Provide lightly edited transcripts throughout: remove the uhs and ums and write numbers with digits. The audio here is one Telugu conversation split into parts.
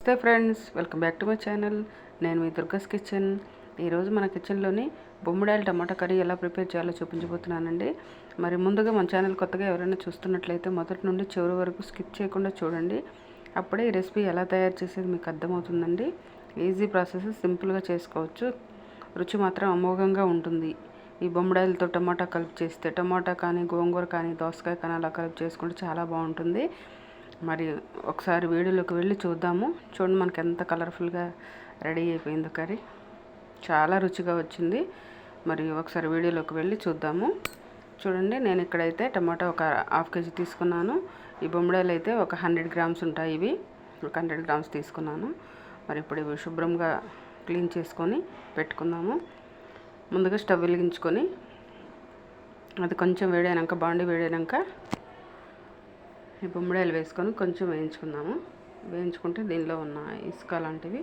నమస్తే friends, welcome back to my channel. నేను మీ దుర్గాస్ కిచెన్. ఈరోజు మన కిచెన్లోని బొమ్మిడాయల టమాటా కర్రీ ఎలా ప్రిపేర్ చేయాలో చూపించబోతున్నానండి. మరి ముందుగా మన ఛానల్ కొత్తగా ఎవరైనా చూస్తున్నట్లయితే మొదటి నుండి చివరి వరకు స్కిప్ చేయకుండా చూడండి. అప్పుడే ఈ రెసిపీ ఎలా తయారు చేసేది మీకు అర్థమవుతుందండి. ఈజీ ప్రాసెస్, సింపుల్గా చేసుకోవచ్చు. రుచి మాత్రం అమోఘంగా ఉంటుంది. ఈ బొమ్మిడాయలతో టమాటా కలిపి చేస్తే, టమాటా కానీ గోంగూర కానీ దోసకాయ కానీ అలా కలిపి చేసుకుంటే చాలా బాగుంటుంది. మరి ఒకసారి వీడియోలోకి వెళ్ళి చూద్దాము. చూడండి మనకి ఎంత కలర్ఫుల్గా రెడీ అయిపోయిందో కర్రీ, చాలా రుచిగా వచ్చింది. మరి ఒకసారి వీడియోలోకి వెళ్ళి చూద్దాము. చూడండి, నేను ఇక్కడైతే టమాటా ఒక హాఫ్ కేజీ తీసుకున్నాను. ఈ బొమ్మిడాయలు అయితే ఒక 100 గ్రామ్స్ ఉంటాయి. ఇవి ఒక 100 గ్రామ్స్ తీసుకున్నాను. మరి ఇప్పుడు ఇవి శుభ్రంగా క్లీన్ చేసుకొని పెట్టుకుందాము. ముందుగా స్టవ్ వెలిగించుకొని అది కొంచెం వేడైనాక, బాండి వేడైనాక ఈ బొమ్మిడాయలు వేసుకొని కొంచెం వేయించుకుందాము. వేయించుకుంటే దీనిలో ఉన్న ఇసుక లాంటివి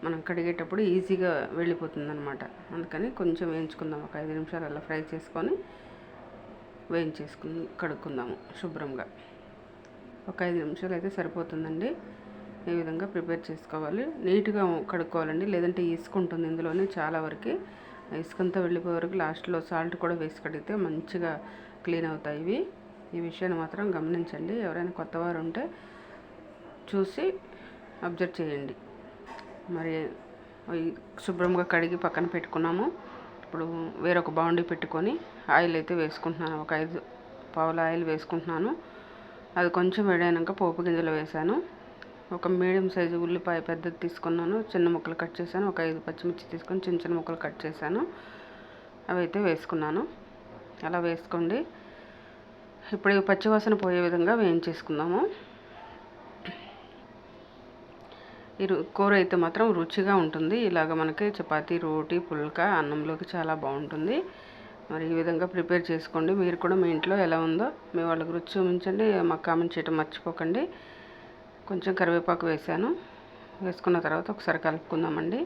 మనం కడిగేటప్పుడు ఈజీగా వెళ్ళిపోతుంది అనమాట. అందుకని కొంచెం వేయించుకుందాం. ఒక 5 నిమిషాలు అలా ఫ్రై చేసుకొని కడుక్కుందాము శుభ్రంగా. ఒక 5 నిమిషాలు అయితే సరిపోతుందండి. ఈ విధంగా ప్రిపేర్ చేసుకోవాలి. నీట్గా కడుక్కోవాలండి, లేదంటే ఇసుక ఉంటుంది ఇందులోనే చాలా వరకు. ఇసుకంతా వెళ్ళిపోయే వరకు లాస్ట్లో సాల్ట్ కూడా వేసి కడిగితే మంచిగా క్లీన్ అవుతాయి ఇవి. ఈ విషయాన్ని మాత్రం గమనించండి. ఎవరైనా కొత్తవారు ఉంటే చూసి అబ్జర్వ్ చేయండి. మరి శుభ్రంగా కడిగి పక్కన పెట్టుకున్నాము. ఇప్పుడు వేరొక బాండీ పెట్టుకొని ఆయిల్ అయితే వేసుకుంటున్నాను. ఒక 5 పావుల ఆయిల్ వేసుకుంటున్నాను. అది కొంచెం వేడైనాక పోపు గింజలు వేసాను. ఒక మీడియం సైజు ఉల్లిపాయ పెద్దది తీసుకున్నాను, చిన్న ముక్కలు కట్ చేశాను. ఒక 5 పచ్చిమిర్చి తీసుకొని చిన్న చిన్న ముక్కలు కట్ చేశాను. అవి అయితే వేసుకున్నాను. అలా వేసుకోండి. ఇప్పుడు పచ్చివాసన పోయే విధంగా వేయించేసుకుందాము. ఈ కూర అయితే మాత్రం రుచిగా ఉంటుంది. ఇలాగ మనకి చపాతీ, రోటీ, పుల్కా, అన్నంలోకి చాలా బాగుంటుంది. మరి ఈ విధంగా ప్రిపేర్ చేసుకోండి. మీరు కూడా మీ ఇంట్లో ఎలా ఉందో మీ వాళ్ళకి రుచి చూపించండి. మాకు కామెంట్ చేయడం మర్చిపోకండి. కొంచెం కరివేపాకు వేసాను. వేసుకున్న తర్వాత ఒకసారి కలుపుకుందామండి.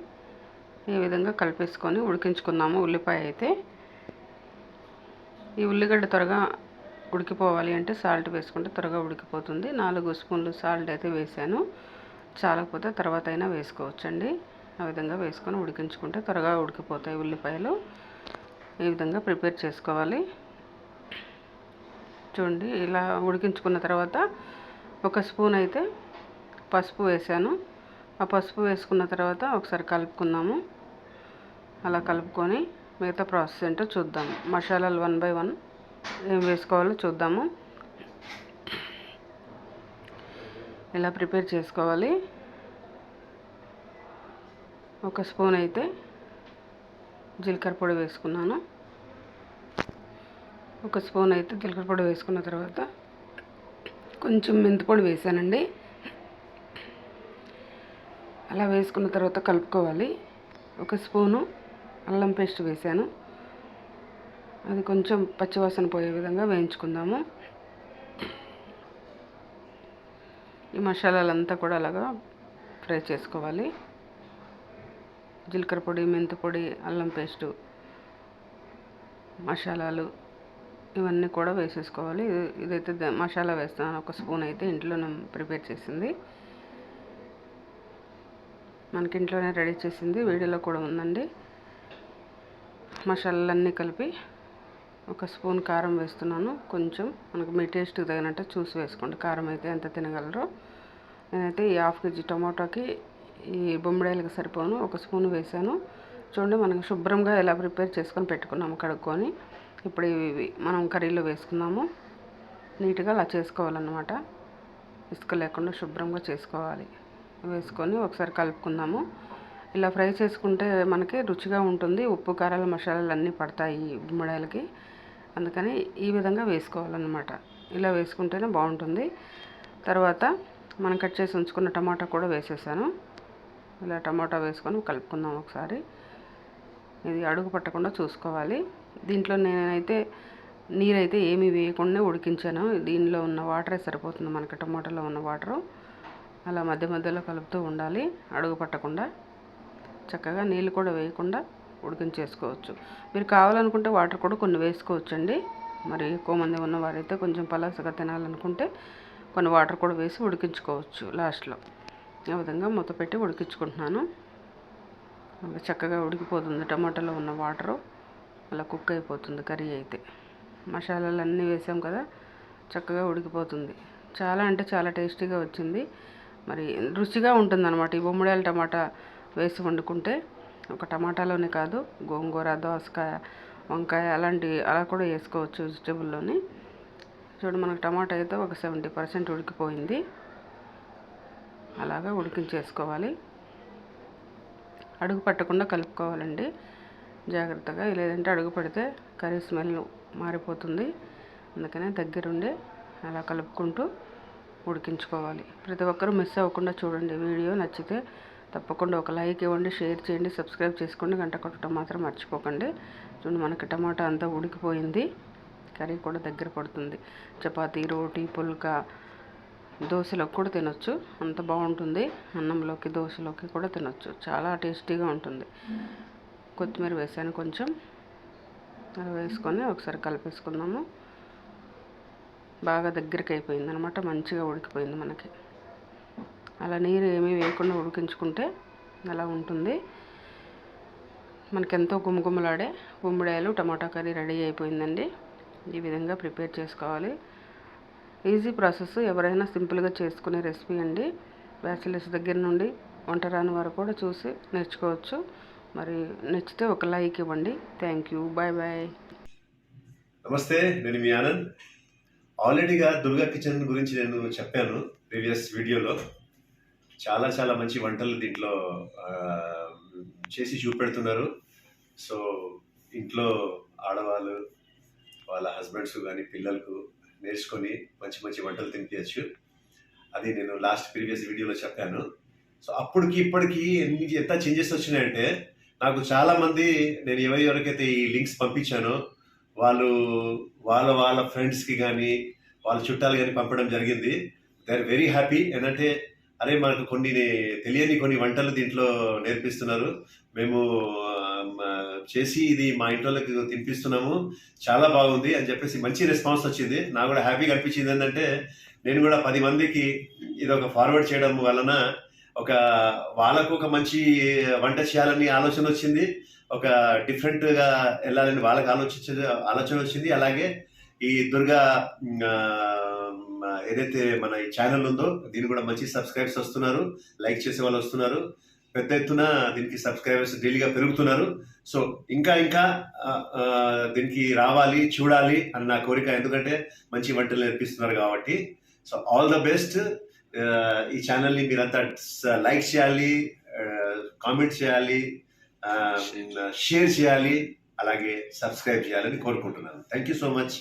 ఈ విధంగా కలిపేసుకొని ఉడికించుకుందాము. ఉల్లిపాయ అయితే ఈ ఉల్లిగడ్డ త్వరగా ఉడికిపోవాలి అంటే సాల్ట్ వేసుకుంటే త్వరగా ఉడికిపోతుంది. 4 స్పూన్లు సాల్ట్ అయితే వేసాను. చాలకపోతే తర్వాత అయినా వేసుకోవచ్చండి. ఆ విధంగా వేసుకొని ఉడికించుకుంటే త్వరగా ఉడికిపోతాయి ఉల్లిపాయలు. ఈ విధంగా ప్రిపేర్ చేసుకోవాలి. చూడండి, ఇలా ఉడికించుకున్న తర్వాత ఒక స్పూన్ అయితే పసుపు వేసాను. ఆ పసుపు వేసుకున్న తర్వాత ఒకసారి కలుపుకుందాము. అలా కలుపుకొని మిగతా ప్రాసెస్ ఏంటో చూద్దాం. మసాలాలు 1 by 1 ఏం వేసుకోవాలో చూద్దాము. ఇలా ప్రిపేర్ చేసుకోవాలి. ఒక స్పూన్ అయితే జీలకర్ర పొడి వేసుకున్నాను. ఒక స్పూన్ అయితే జీలకర్ర పొడి వేసుకున్న తర్వాత కొంచెం మెంతిపొడి వేసానండి. అలా వేసుకున్న తర్వాత కలుపుకోవాలి. ఒక స్పూను అల్లం పేస్ట్ వేసాను. అది కొంచెం పచ్చివాసన పోయే విధంగా వేయించుకుందాము. ఈ మసాలాలంతా కూడా అలాగా ఫ్రై చేసుకోవాలి. జీలకర్ర పొడి, మెంతి పొడి, అల్లం పేస్టు, మసాలాలు ఇవన్నీ కూడా వేసేసుకోవాలి. ఇదైతే మసాలా వేస్తున్నాను. ఒక స్పూన్ అయితే ఇంట్లోనే ప్రిపేర్ చేసింది, మనకి ఇంట్లోనే రెడీ చేసింది, వీడియోలో కూడా ఉందండి. మసాలాలన్నీ కలిపి ఒక స్పూన్ కారం వేస్తున్నాను. కొంచెం మనకు మీ టేస్ట్కి తగినట్టు చూసి వేసుకోండి. కారం అయితే ఎంత తినగలరో. నేనైతే ఈ హాఫ్ కేజీ టమాటాకి ఈ బొమ్మిడాయలకి సరిపోను ఒక స్పూన్ వేసాను. చూడండి, మనం శుభ్రంగా ఎలా ప్రిపేర్ చేసుకొని పెట్టుకున్నాము కడుక్కొని. ఇప్పుడు ఇవి మనం కర్రీలో వేసుకున్నాము. నీట్గా అలా చేసుకోవాలన్నమాట. ఇసుక లేకుండా శుభ్రంగా చేసుకోవాలి. వేసుకొని ఒకసారి కలుపుకుందాము. ఇలా ఫ్రై చేసుకుంటే మనకి రుచిగా ఉంటుంది. ఉప్పు, కారాలు, మసాలాలు అన్నీ పడతాయి బొమ్మిడాయలకి. అందుకని ఈ విధంగా వేసుకోవాలన్నమాట. ఇలా వేసుకుంటేనే బాగుంటుంది. తర్వాత మనం కట్ చేసి ఉంచుకున్న టమాటా కూడా వేసేసాను. ఇలా టమాటా వేసుకొని కలుపుకుందాం ఒకసారి. ఇది అడుగు పట్టకుండా చూసుకోవాలి. దీంట్లో నేనైతే నీరైతే ఏమీ వేయకుండా ఉడికించాను. దీనిలో ఉన్న వాటరే సరిపోతుంది మనకి, టమాటాలో ఉన్న వాటరు. అలా మధ్య మధ్యలో కలుపుతూ ఉండాలి, అడుగు పట్టకుండా. చక్కగా నీళ్ళు కూడా వేయకుండా ఉడికించేసుకోవచ్చు. మీరు కావాలనుకుంటే వాటర్ కూడా కొన్ని వేసుకోవచ్చండి. మరి ఎక్కువ మంది ఉన్నవారైతే కొంచెం పలాసగా తినాలనుకుంటే కొన్ని వాటర్ కూడా వేసి ఉడికించుకోవచ్చు లాస్ట్లో. ఆ విధంగా మూత పెట్టి ఉడికించుకుంటున్నాను. అలా చక్కగా ఉడికిపోతుంది. టమాటాలో ఉన్న వాటరు అలా కుక్ అయిపోతుంది. కర్రీ అయితే మసాలాలు అన్నీ వేసాం కదా, చక్కగా ఉడికిపోతుంది. చాలా అంటే చాలా టేస్టీగా వచ్చింది. మరి రుచిగా ఉంటుందన్నమాట ఈ బొమ్మిడాయల టమాటా వేసి వండుకుంటే. ఒక టమాటాలోనే కాదు, గోంగూర, దోసకాయ, వంకాయ అలా కూడా వేసుకోవచ్చు వెజిటేబుల్లోని. చూడు, మనకు టమాటా అయితే ఒక 70% ఉడికిపోయింది. అలాగా ఉడికించేసుకోవాలి. అడుగు పట్టకుండా కలుపుకోవాలండి జాగ్రత్తగా, లేదంటే అడుగు పడితే కర్రీ స్మెల్ మారిపోతుంది. అందుకనే దగ్గరుండి అలా కలుపుకుంటూ ఉడికించుకోవాలి. ప్రతి ఒక్కరూ మిస్ అవ్వకుండా చూడండి. వీడియో నచ్చితే తప్పకుండా ఒక లైక్ ఇవ్వండి, షేర్ చేయండి, సబ్స్క్రైబ్ చేసుకోండి, గంట కొట్టడం మాత్రం మర్చిపోకండి. చూడండి, మనకి టమాటా అంతా ఉడికిపోయింది. కర్రీ కూడా దగ్గర పడుతుంది. చపాతీ, రోటీ, పుల్కా, దోశలోకి కూడా తినొచ్చు. అంత బాగుంటుంది. అన్నంలోకి, దోశలోకి కూడా తినొచ్చు. చాలా టేస్టీగా ఉంటుంది. కొత్తిమీర వేసాను కొంచెం. అలా వేసుకొని ఒకసారి కలిపేసుకుందాము. బాగా దగ్గరికి అయిపోయింది అనమాట. మంచిగా ఉడికిపోయింది మనకి. అలా నీరు ఏమీ వేయకుండా ఉడికించుకుంటే అలా ఉంటుంది. మనకెంతో గుమగుమలాడే బొమ్మిడాయలు టమాటా కర్రీ రెడీ అయిపోయిందండి. ఈ విధంగా ప్రిపేర్ చేసుకోవాలి. ఈజీ ప్రాసెస్, ఎవరైనా సింపుల్గా చేసుకునే రెసిపీ అండి. బ్యాచిలర్స్ దగ్గర నుండి వంట రాని వారు కూడా చూసి నేర్చుకోవచ్చు. మరి నచ్చితే ఒక లైక్ ఇవ్వండి. Thank you. Bye bye. నమస్తే, నేను మీ ఆనంద్. ఆల్రెడీగా దుర్గా కిచెన్ గురించి నేను చెప్పాను ప్రీవియస్ వీడియోలో. చాలా చాలా మంచి వంటలు దీంట్లో చేసి చూపెడుతున్నారు. సో ఇంట్లో ఆడవాళ్ళు వాళ్ళ హస్బెండ్స్ కానీ పిల్లలకు నేర్చుకొని మంచి మంచి వంటలు తినిపించచ్చు. అది నేను ప్రీవియస్ వీడియోలో చెప్పాను. సో అప్పటికి ఇప్పటికీ ఎంత చేంజెస్ వచ్చినాయంటే, నాకు చాలామంది నేను ఎవరికైతే ఈ లింక్స్ పంపించానో వాళ్ళు వాళ్ళ ఫ్రెండ్స్కి కానీ వాళ్ళ చుట్టాలు కానీ పంపడం జరిగింది. They are very happy. ఏంటంటే, అరే మనకు తెలియని కొన్ని వంటలు దీంట్లో నేర్పిస్తున్నారు, మేము చేసి ఇది మా ఇంట్లోకి తినిపిస్తున్నాము, చాలా బాగుంది అని చెప్పేసి మంచి రెస్పాన్స్ వచ్చింది. నాకు కూడా హ్యాపీగా అనిపించింది. ఏంటంటే, నేను కూడా 10 మందికి ఇది ఒక ఫార్వర్డ్ చేయడం వలన వాళ్ళకు ఒక మంచి వంట చేయాలని ఆలోచన వచ్చింది. ఒక డిఫరెంట్గా వెళ్ళాలని వాళ్ళకి ఆలోచన వచ్చింది. అలాగే ఈ దుర్గా ఏదైతే మన ఈ ఛానల్ ఉందో దీనికి కూడా మంచి సబ్స్క్రైబర్స్ వస్తున్నారు, లైక్ చేసే వాళ్ళు వస్తున్నారు. పెద్ద ఎత్తున దీనికి సబ్స్క్రైబర్స్ డైలీగా పెరుగుతున్నారు. సో ఇంకా దీనికి రావాలి, చూడాలి అని నా కోరిక. ఎందుకంటే మంచి వంటలు నేర్పిస్తున్నారు కాబట్టి. So all the best. ఈ ఛానల్ని మీరంతా లైక్ చేయాలి, కామెంట్ చేయాలి, షేర్ చేయాలి, అలాగే సబ్స్క్రైబ్ చేయాలని కోరుకుంటున్నాను. Thank you so much.